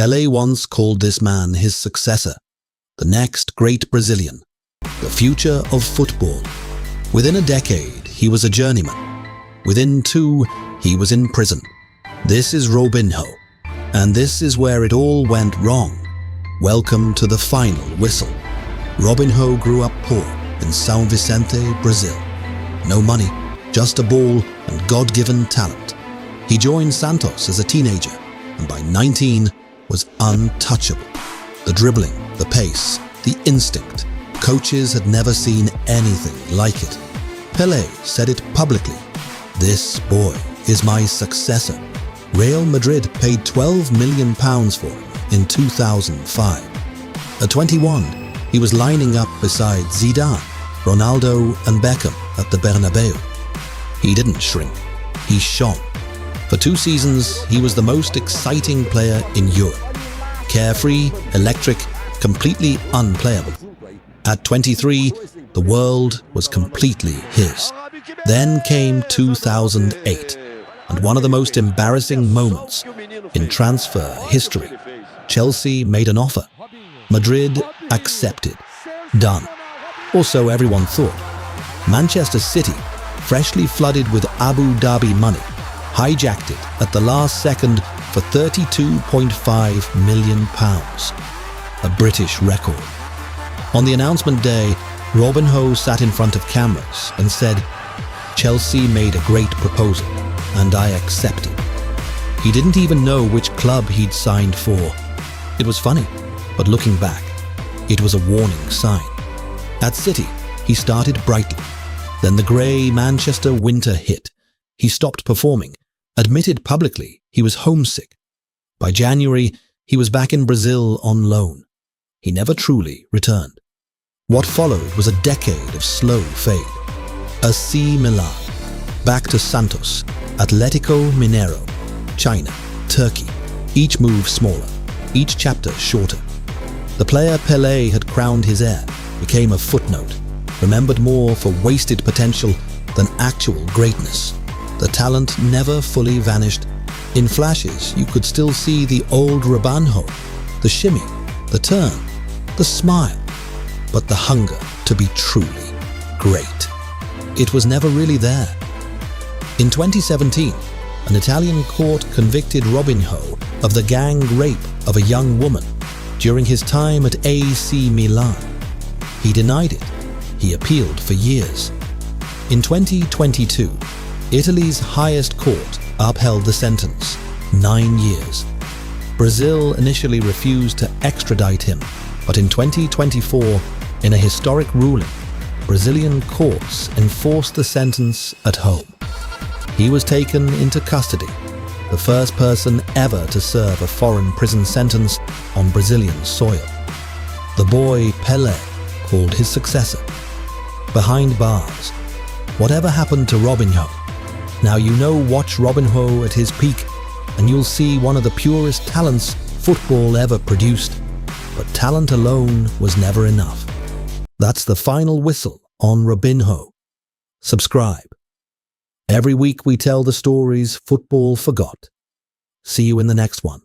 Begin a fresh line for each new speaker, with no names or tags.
Pelé once called this man his successor, the next great Brazilian, the future of football. Within a decade, he was a journeyman. Within 2, he was in prison. This is Robinho, and this is where it all went wrong. Welcome to the final whistle. Robinho grew up poor in São Vicente, Brazil. No money, just a ball and God-given talent. He joined Santos as a teenager, and by 19 was untouchable. The dribbling, the pace, the instinct. Coaches had never seen anything like it. Pelé said it publicly. "This boy is my successor." Real Madrid paid £12 million for him in 2005. At 21, he was lining up beside Zidane, Ronaldo and Beckham at the Bernabéu. He didn't shrink, he shone. For 2 seasons, he was the most exciting player in Europe. Carefree, electric, completely unplayable. At 23, the world was completely his. Then came 2008, and one of the most embarrassing moments in transfer history. Chelsea made an offer. Madrid accepted. Done. Or so everyone thought. Manchester City, freshly flooded with Abu Dhabi money, hijacked it at the last second for £32.5 million. A British record. On the announcement day, Robinho sat in front of cameras and said, "Chelsea made a great proposal, and I accepted." He didn't even know which club he'd signed for. It was funny, but looking back, it was a warning sign. At City, he started brightly. Then the grey Manchester winter hit. He stopped performing, admitted publicly he was homesick. By January, he was back in Brazil on loan. He never truly returned. What followed was a decade of slow fade. AC Milan, back to Santos, Atlético Mineiro, China, Turkey, each move smaller, each chapter shorter. The player Pelé had crowned his heir, became a footnote, remembered more for wasted potential than actual greatness. The talent never fully vanished. In flashes, you could still see the old Robinho, the shimmy, the turn, the smile, but the hunger to be truly great. It was never really there. In 2017, an Italian court convicted Robinho of the gang rape of a young woman during his time at AC Milan. He denied it. He appealed for years. In 2022, Italy's highest court upheld the sentence, 9 years. Brazil initially refused to extradite him, but in 2024, in a historic ruling, Brazilian courts enforced the sentence at home. He was taken into custody, the first person ever to serve a foreign prison sentence on Brazilian soil. The boy Pelé called his successor. Behind bars. Whatever happened to Robinho? Now you know, watch Robinho at his peak, and you'll see one of the purest talents football ever produced. But talent alone was never enough. That's the final whistle on Robinho. Subscribe. Every week we tell the stories football forgot. See you in the next one.